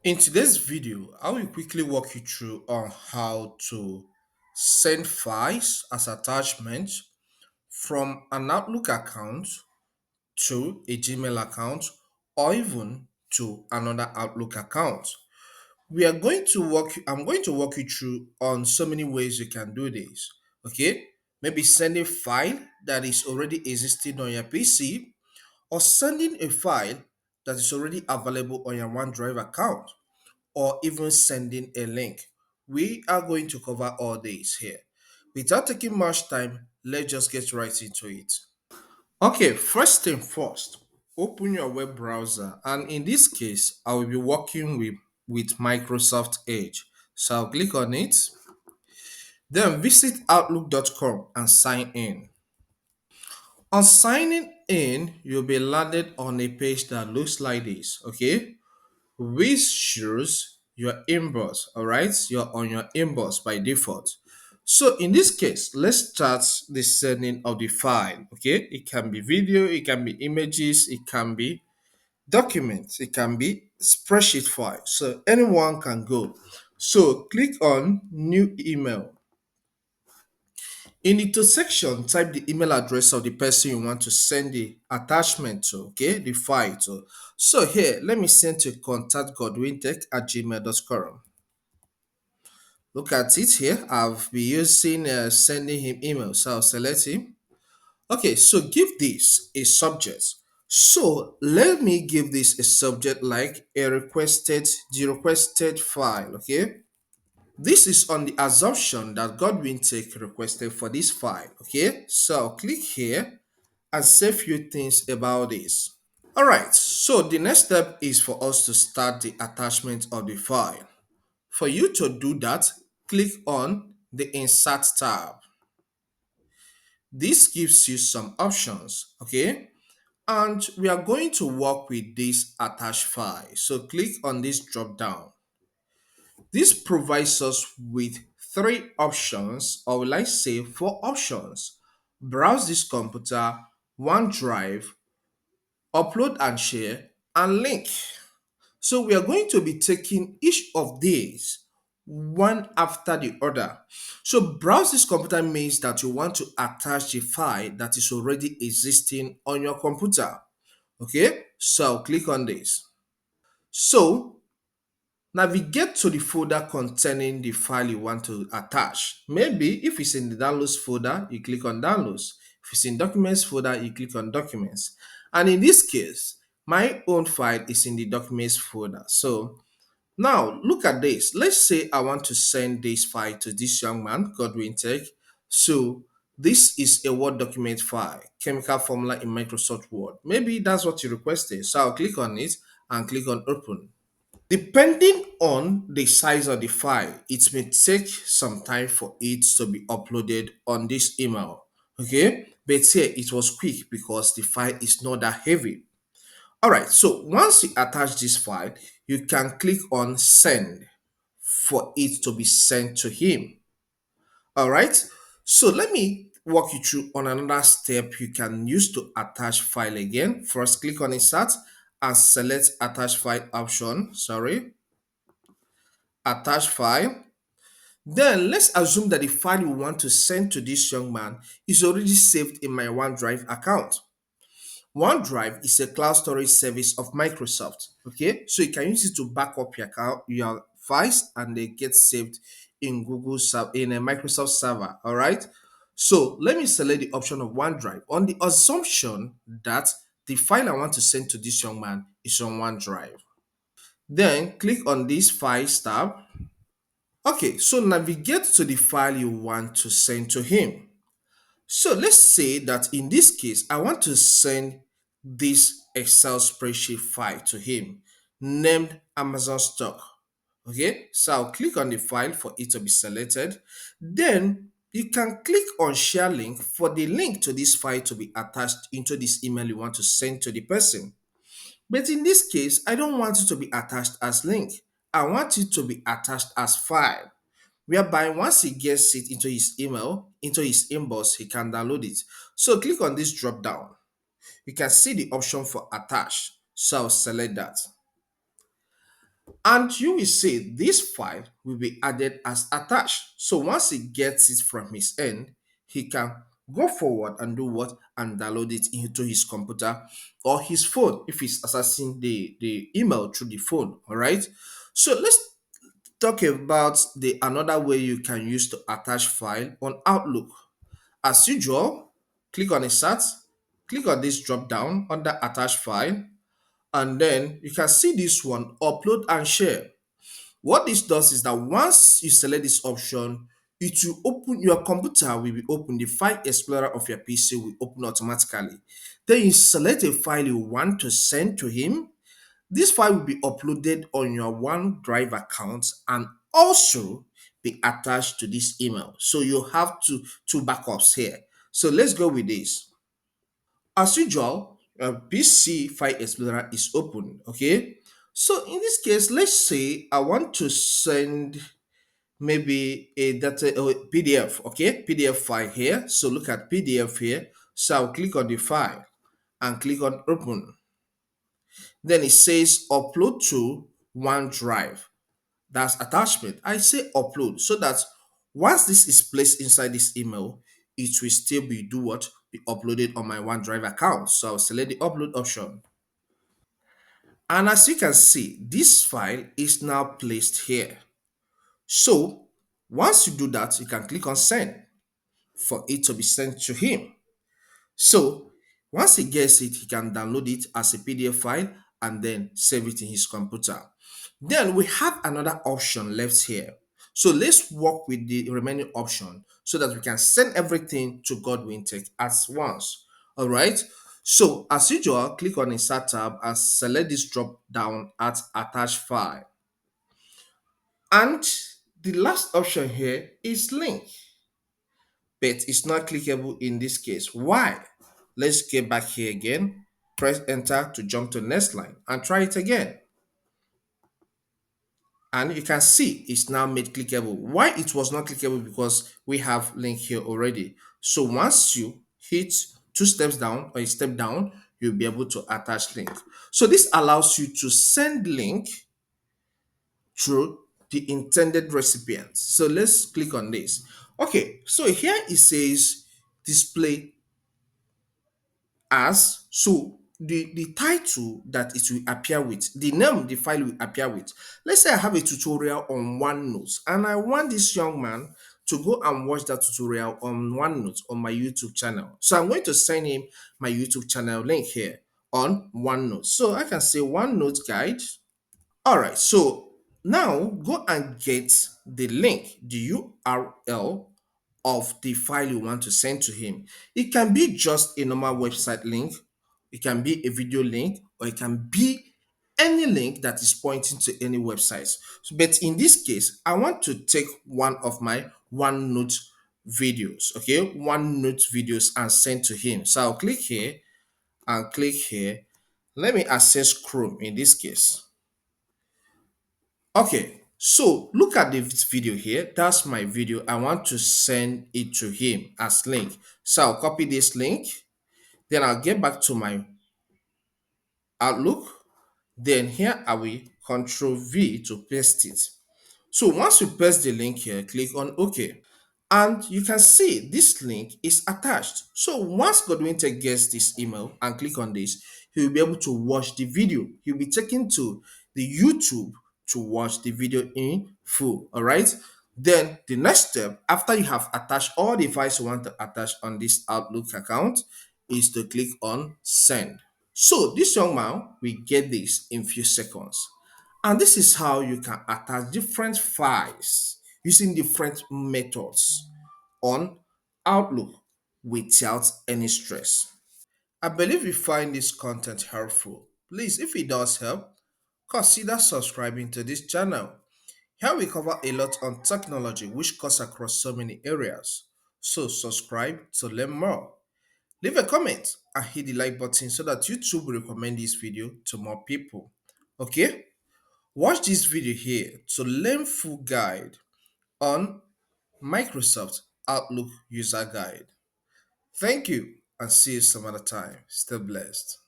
In today's video, I will quickly walk you through on how to send files as attachments from an Outlook account to a Gmail account or even to another Outlook account. I'm going to walk you through on so many ways you can do this. Okay? Maybe send a file that is already existing on your PC or sending a file that is already available on your OneDrive account or even sending a link. We are going to cover all this here. Without taking much time, let's just get right into it. Okay, first thing first, open your web browser, and in this case, I will be working with Microsoft Edge. So I'll click on it, then visit outlook.com and sign in. On signing in, you'll be landed on a page that looks like this, okay? Which shows your inbox. All right, you're on your inbox by default. So in this case, let's start the sending of the file. Okay, it can be video, it can be images, it can be documents, it can be spreadsheet file. So anyone can go. So click on new email. In the to section, type the email address of the person you want to send the attachment to, okay, the file to. So here, let me send to contactgodwintech@gmail.com. Look at it here. I've been using sending him email, so I'll select him. Okay, so give this a subject. So let me give this a subject like the requested file, okay? This is on the assumption that Godwin take requested for this file. Okay, so click here and say a few things about this. All right, so the next step is for us to start the attachment of the file. For you to do that, click on the Insert tab. This gives you some options, okay? And we are going to work with this attached file. So click on this drop down. This provides us with three options, or let's say four options. Browse this computer, OneDrive, upload and share, and link. So we are going to be taking each of these one after the other. So browse this computer means that you want to attach the file that is already existing on your computer. Okay, so click on this. So navigate to the folder containing the file you want to attach. Maybe if it's in the downloads folder, you click on downloads. If it's in documents folder, you click on documents. And in this case, my own file is in the documents folder. So now look at this. Let's say I want to send this file to this young man, Godwin Tech. So this is a Word document file, chemical formula in Microsoft Word. Maybe that's what you requested. So I'll click on it and click on open. Depending on the size of the file, it may take some time for it to be uploaded on this email. Okay, but here it was quick because the file is not that heavy. All right, so once you attach this file, you can click on send for it to be sent to him. All right, so let me walk you through on another step you can use to attach file again. First, click on insert and select attach file option. Sorry, attach file. Then let's assume that the file we want to send to this young man is already saved in my OneDrive account. OneDrive is a cloud storage service of Microsoft. Okay, so you can use it to back up your files and they get saved in in a Microsoft server. All right, so let me select the option of OneDrive on the assumption that the file I want to send to this young man is on OneDrive. Then click on this Files tab. Okay, so navigate to the file you want to send to him. So let's say that in this case, I want to send this Excel spreadsheet file to him named Amazon Stock. Okay, so I'll click on the file for it to be selected. Then you can click on share link for the link to this file to be attached into this email you want to send to the person. But in this case, I don't want it to be attached as link. I want it to be attached as file, whereby once he gets it into his email, into his inbox, he can download it. So click on this drop down. You can see the option for attach. So I'll select that. And you will see this file will be added as attached. So once he gets it from his end, he can go forward and do what? And download it into his computer or his phone if he's accessing the email through the phone. All right. So let's talk about the another way you can use to attach file on Outlook. As usual, click on Insert, click on this drop down under Attach File, and then you can see this one, Upload and Share. What this does is that once you select this option, it will open your computer will be open. The file explorer of your PC will open automatically. Then you select a file you want to send to him. This file will be uploaded on your OneDrive account and also be attached to this email. So you have two backups here. So let's go with this. As usual, PC File Explorer is open. Okay. So in this case, let's say I want to send maybe a data or PDF. Okay, PDF file here. So look at PDF here. So I'll click on the file and click on Open. Then it says upload to OneDrive. That's attachment. I say upload so that once this is placed inside this email, it will still be do what? Be uploaded on my OneDrive account. So I'll select the upload option. And as you can see, this file is now placed here. So once you do that, you can click on send for it to be sent to him. So once he gets it, he can download it as a PDF file and then save it in his computer. Then we have another option left here. So let's work with the remaining option so that we can send everything to Godwin Tech at once. All right. So as usual, click on Insert tab and select this drop down at Attach File. And the last option here is Link, but it's not clickable in this case. Why? Let's get back here again. Press enter to jump to the next line and try it again. And you can see it's now made clickable. Why it was not clickable? Because we have link here already. So once you hit two steps down or a step down, you'll be able to attach link. So this allows you to send link through the intended recipient. So let's click on this. Okay, so here it says display as. So the title that it will appear with, the name the file will appear with. Let's say I have a tutorial on OneNote and I want this young man to go and watch that tutorial on OneNote on my YouTube channel. So I'm going to send him my YouTube channel link here on OneNote. So I can say OneNote guide. All right, so now go and get the link, the URL of the file you want to send to him. It can be just a normal website link, it can be a video link, or it can be any link that is pointing to any websites. But in this case, I want to take one of my OneNote videos, okay, OneNote videos and send to him. So I'll click here and click here. Let me access Chrome in this case. Okay, so look at this video here. That's my video. I want to send it to him as link. So I'll copy this link. Then I'll get back to my Outlook. Then here I will Control V to paste it. So once you paste the link here, click on OK. And you can see this link is attached. So once Godwin Tech gets this email and click on this, he will be able to watch the video. He'll be taken to the YouTube to watch the video in full. All right. Then the next step, after you have attached all the files you want to attach on this Outlook account, is to click on send. So this young man will get this in few seconds. And this is how you can attach different files using different methods on Outlook without any stress. I believe you find this content helpful. Please, if it does help, consider subscribing to this channel. Here we cover a lot on technology which cuts across so many areas. So subscribe to learn more. Leave a comment and hit the like button so that YouTube will recommend this video to more people. Okay? Watch this video here to learn full guide on Microsoft Outlook user guide. Thank you and see you some other time. Stay blessed.